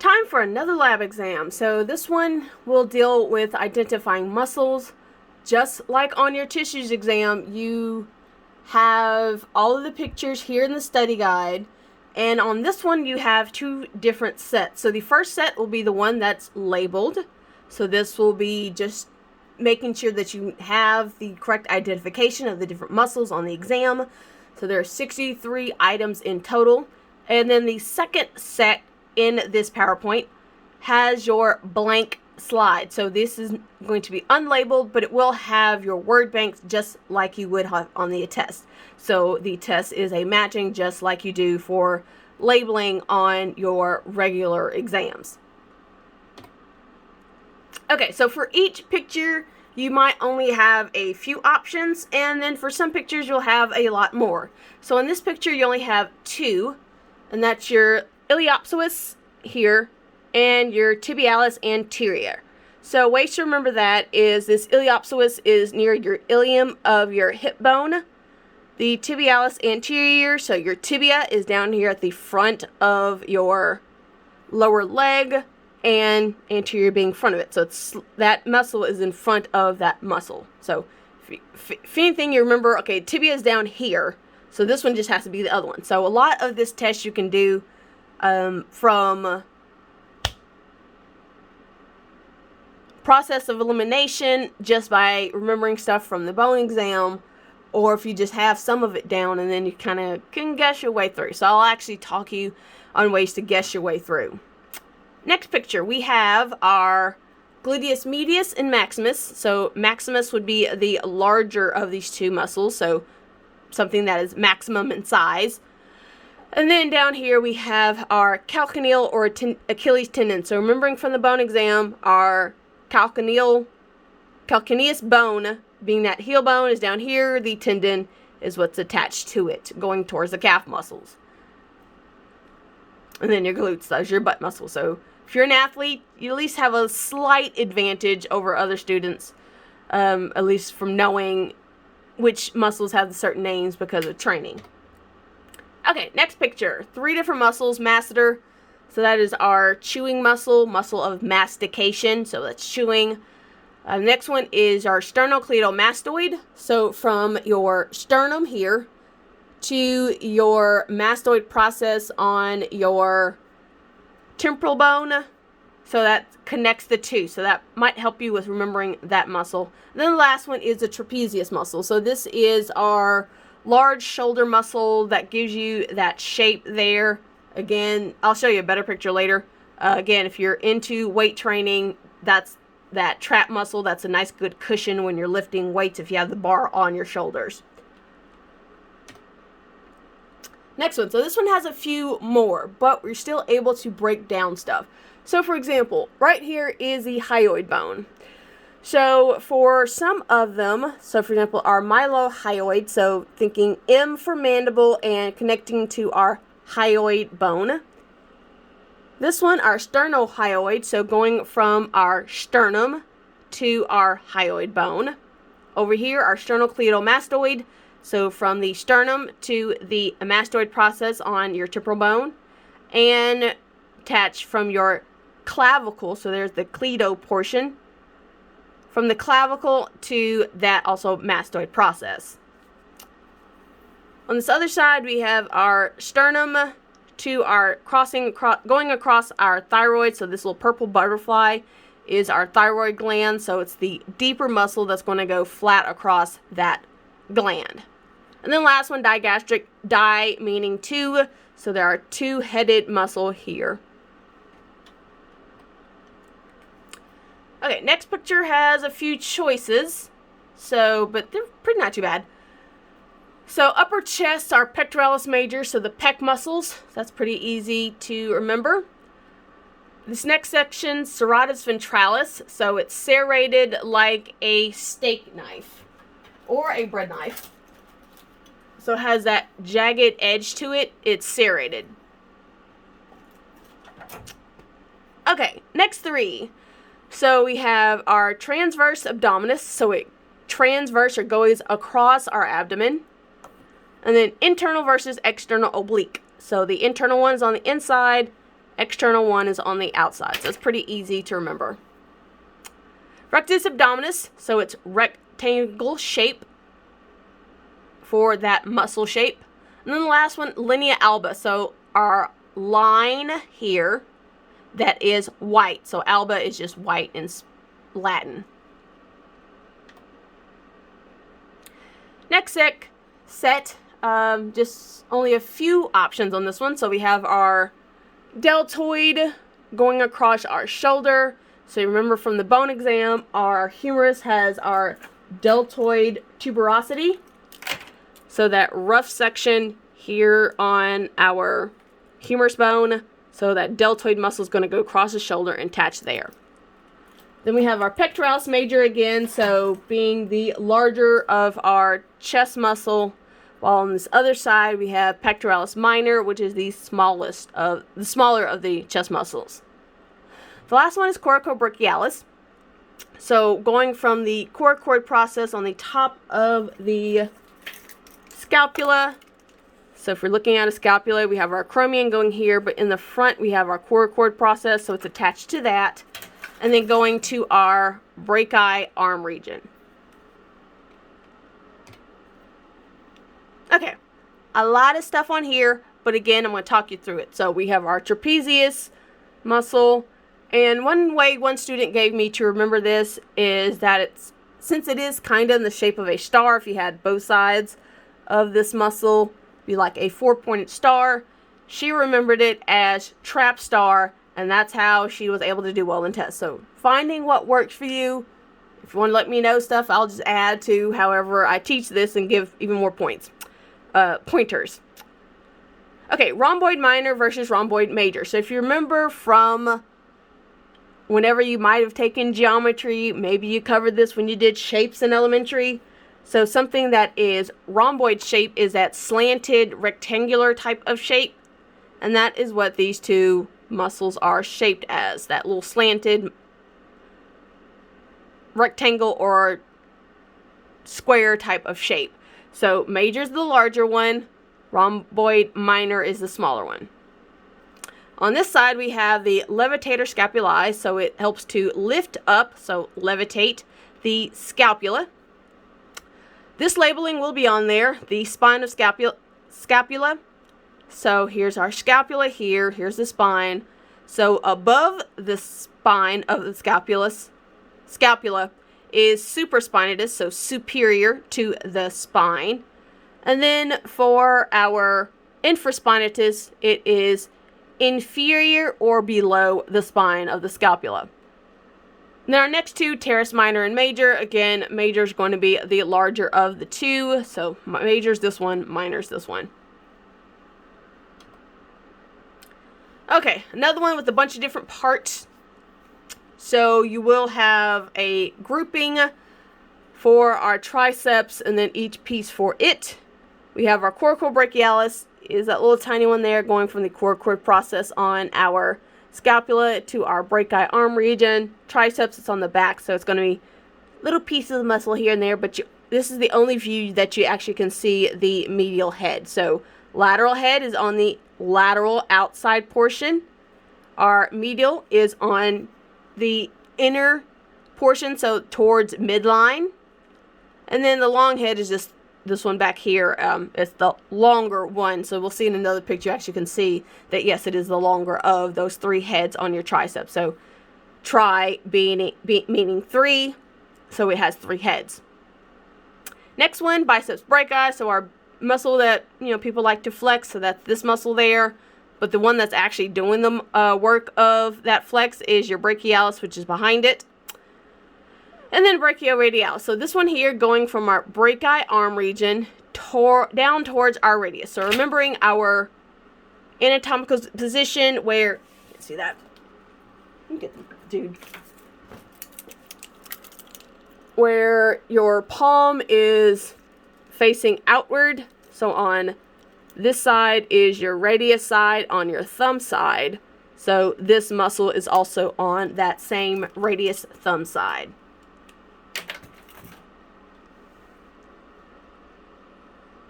Time for another lab exam. So this one will deal with identifying muscles. Just like on your tissues exam, you have all of the pictures here in the study guide. And on this one, you have two different sets. So the first set will be the one that's labeled. So this will be just making sure that you have the correct identification of the different muscles on the exam. So there are 63 items in total. And then the second set in this PowerPoint has your blank slide. So this is going to be unlabeled, but it will have your word banks just like you would have on the test. So the test is a matching just like you do for labeling on your regular exams. Okay, so for each picture, you might only have a few options, and then for some pictures, you'll have a lot more. So in this picture, you only have two, and that's your iliopsoas here and your tibialis anterior. So ways to remember that is this iliopsoas is near your ilium of your hip bone. The tibialis anterior, so your tibia, is down here at the front of your lower leg, and anterior being front of it. So it's that muscle is in front of that muscle. So if anything, you remember, okay, tibia is down here, so this one just has to be the other one. So a lot of this test you can do from process of elimination just by remembering stuff from the bone exam, or if you just have some of it down and then you kind of can guess your way through. So I'll actually talk you on ways to guess your way through. Next picture, we have our gluteus medius and maximus. So maximus would be the larger of these two muscles, so something that is maximum in size. And then down here we have our calcaneal or Achilles tendon. So remembering from the bone exam, our calcaneus bone, being that heel bone, is down here. The tendon is what's attached to it, going towards the calf muscles. And then your glutes, those are your butt muscles. So if you're an athlete, you at least have a slight advantage over other students, at least from knowing which muscles have certain names because of training. Okay, next picture. Three different muscles, masseter. So that is our chewing muscle, muscle of mastication. So that's chewing. Next one is our sternocleidomastoid. So from your sternum here to your mastoid process on your temporal bone. So that connects the two. So that might help you with remembering that muscle. And then the last one is the trapezius muscle. So this is our large shoulder muscle that gives you that shape there. Again, I'll show you a better picture later. Again, if you're into weight training, that's that trap muscle. That's a nice good cushion when you're lifting weights if you have the bar on your shoulders. Next one. So this one has a few more, but we're still able to break down stuff. So for example, right here is the hyoid bone. So for some of them, so for example, our mylohyoid, so thinking M for mandible and connecting to our hyoid bone. This one, our sternohyoid, so going from our sternum to our hyoid bone. Over here, our sternocleidomastoid, so from the sternum to the mastoid process on your temporal bone. And attached from your clavicle, so there's the cleido portion, from the clavicle to that also mastoid process. On this other side, we have our sternum to our going across our thyroid. So this little purple butterfly is our thyroid gland. So it's the deeper muscle that's going to go flat across that gland. And then last one, digastric, di meaning two. So there are two-headed muscle here. Okay, next picture has a few choices. So, but they're pretty not too bad. So upper chest, our pectoralis major, so the pec muscles. That's pretty easy to remember. This next section, serratus ventralis. So it's serrated like a steak knife or a bread knife. So it has that jagged edge to it. It's serrated. Okay, next three. So we have our transverse abdominis. So it transverse or goes across our abdomen. And then internal versus external oblique. So the internal one's on the inside external one is on the outside. So it's pretty easy to remember. Rectus abdominis, so it's rectangle shape for that muscle shape. And then the last one, linea alba, so our line here that is white. So alba is just white in Latin. Next set, just only a few options on this one. So we have our deltoid going across our shoulder. So you remember from the bone exam, our humerus has our deltoid tuberosity. So that rough section here on our humerus bone. So that deltoid muscle is going to go across the shoulder and attach there. Then we have our pectoralis major again, so being the larger of our chest muscle, while on this other side we have pectoralis minor, which is the smaller of the chest muscles. The last one is coracobrachialis. So going from the coracoid process on the top of the scapula. So if we're looking at a scapula, we have our acromion going here, but in the front we have our coracoid process, so it's attached to that. And then going to our brachii arm region. Okay, a lot of stuff on here, but again, I'm going to talk you through it. So we have our trapezius muscle, and one way one student gave me to remember this is that since it is kind of in the shape of a star, if you had both sides of this muscle be like a 4-pointed star, she remembered it as trap star. And that's how she was able to do well in tests. So finding what works for you. If you want to let me know stuff, I'll just add to however I teach this and give even more pointers. Okay, rhomboid minor versus rhomboid major. So if you remember from whenever you might have taken geometry, maybe you covered this when you did shapes in elementary. So something that is rhomboid shape is that slanted rectangular type of shape. And that is what these two muscles are shaped as, that little slanted rectangle or square type of shape. So major is the larger one, rhomboid minor is the smaller one. On this side we have the levitator scapulae, so it helps to lift up, so levitate the scapula. This labeling will be on there, the spine of scapula. So here's our scapula here, here's the spine. So above the spine of the scapula is supraspinatus, so superior to the spine. And then for our infraspinatus, it is inferior or below the spine of the scapula. Now our next two, teres minor and major. Again, major is going to be the larger of the two. So major's this one, minor's this one. Okay, another one with a bunch of different parts. So you will have a grouping for our triceps and then each piece for it. We have our coracobrachialis, is that little tiny one there going from the coracoid process on our scapula to our brachii arm region. Triceps, it's on the back, so it's going to be little pieces of muscle here and there, but this is the only view that you actually can see the medial head. So lateral head is on the lateral outside portion. Our medial is on the inner portion, so towards midline. And then the long head is just this one back here. It's the longer one, so we'll see in another picture. You actually can see that yes, it is the longer of those three heads on your triceps. So tri meaning three, so it has three heads. Next one, biceps brachii, so our muscle that people like to flex, so that's this muscle there, but the one that's actually doing the work of that flex is your brachialis, which is behind it. And then brachioradialis, so this one here going from our brachii arm region down towards our radius. So remembering our anatomical position where, can't see that, get the dude, where your palm is facing outward. So on this side is your radius side on your thumb side. So this muscle is also on that same radius thumb side.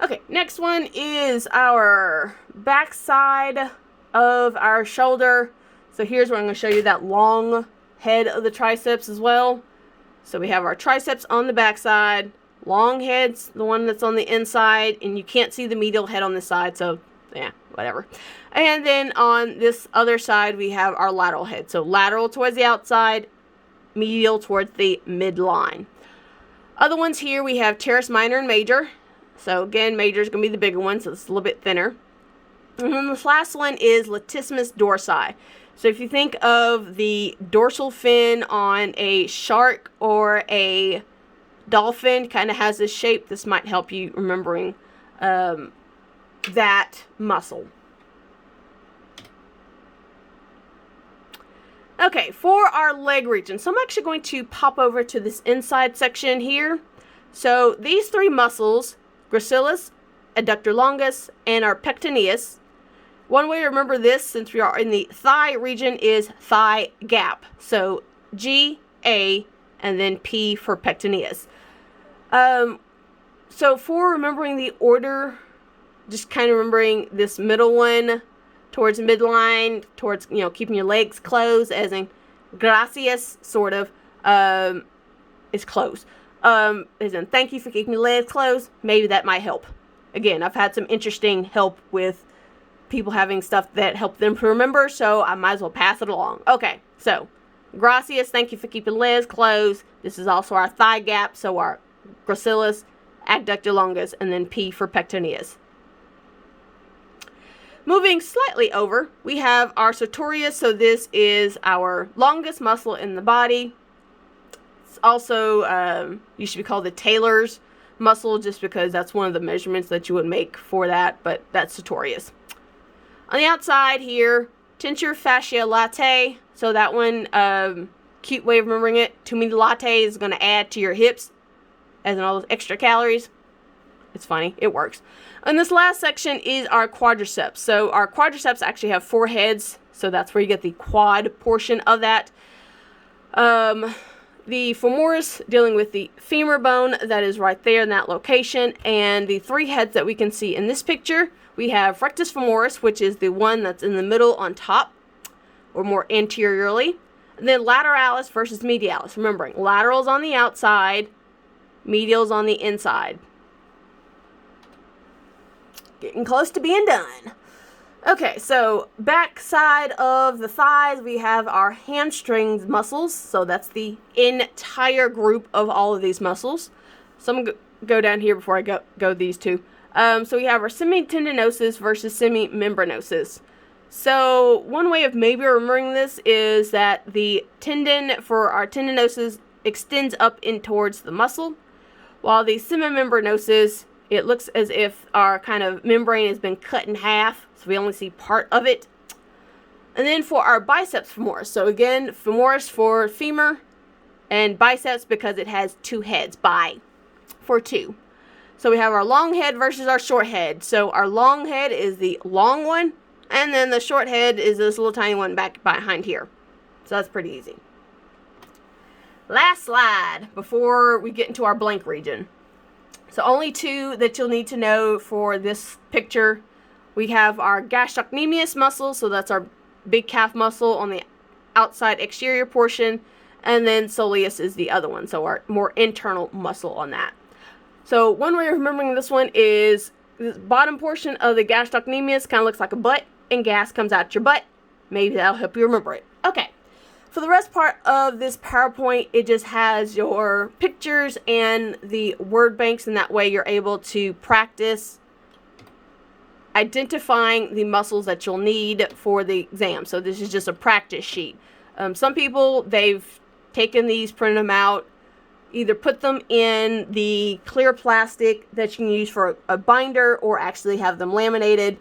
Okay, next one is our backside of our shoulder. So here's where I'm going to show you that long head of the triceps as well. So we have our triceps on the back side, long head's the one that's on the inside, and you can't see the medial head on this side, so yeah, whatever. And then on this other side, we have our lateral head. So lateral towards the outside, medial towards the midline. Other ones here, we have teres minor and major. So again, major is going to be the bigger one, so it's a little bit thinner. And then this last one is latissimus dorsi. So if you think of the dorsal fin on a shark or a dolphin, kind of has this shape. This might help you remembering that muscle. Okay, for our leg region, so I'm actually going to pop over to this inside section here. So these three muscles, gracilis, adductor longus, and our pectineus. One way to remember this, since we are in the thigh region, is thigh gap. So G, A, and then P for pectineus. So for remembering the order, just kind of remembering this middle one towards midline, towards, keeping your legs closed, as in gracias, sort of, is closed. As in thank you for keeping your legs closed. Maybe that might help. Again, I've had some interesting help with people having stuff that help them to remember, so I might as well pass it along. Okay, so gracias, thank you for keeping legs closed. This is also our thigh gap, so our gracilis, adductor longus, and then P for pectineus. Moving slightly over, we have our sartorius, so this is our longest muscle in the body. It's also used to be called the Taylor's muscle, just because that's one of the measurements that you would make for that, but that's sartorius. On the outside here, tensor fascia latae. So that one, cute way of remembering it, too many latte is going to add to your hips, as in all those extra calories. It's funny, it works. And this last section is our quadriceps. So our quadriceps actually have 4 heads, so that's where you get the quad portion of that. The femoris, dealing with the femur bone, that is right there in that location. And the 3 heads that we can see in this picture, we have rectus femoris, which is the one that's in the middle on top, or more anteriorly. And then lateralis versus medialis. Remembering, lateral's on the outside, medial's on the inside. Getting close to being done. Okay, so back side of the thighs, we have our hamstrings muscles. So that's the entire group of all of these muscles. So I'm going to go down here before I go these two. So we have our semitendinosus versus semimembranosus. So one way of maybe remembering this is that the tendon for our tendinosus extends up in towards the muscle, while the semimembranosus, it looks as if our kind of membrane has been cut in half, so we only see part of it. And then for our biceps femoris, so again, femoris for femur, and biceps because it has 2 heads, bi for 2. So we have our long head versus our short head. So our long head is the long one, and then the short head is this little tiny one back behind here. So that's pretty easy. Last slide before we get into our blank region. So only 2 that you'll need to know for this picture. We have our gastrocnemius muscle, so that's our big calf muscle on the outside exterior portion, and then soleus is the other one, so our more internal muscle on that. So one way of remembering this one is this bottom portion of the gastrocnemius kind of looks like a butt, and gas comes out your butt. Maybe that'll help you remember it. Okay. For the rest part of this PowerPoint, it just has your pictures and the word banks, and that way you're able to practice identifying the muscles that you'll need for the exam. So this is just a practice sheet. Some people, they've taken these, printed them out, either put them in the clear plastic that you can use for a binder, or actually have them laminated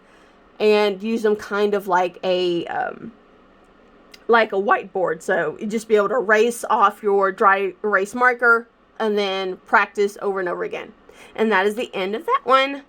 and use them kind of like a whiteboard. So you just be able to erase off your dry erase marker and then practice over and over again. And that is the end of that one.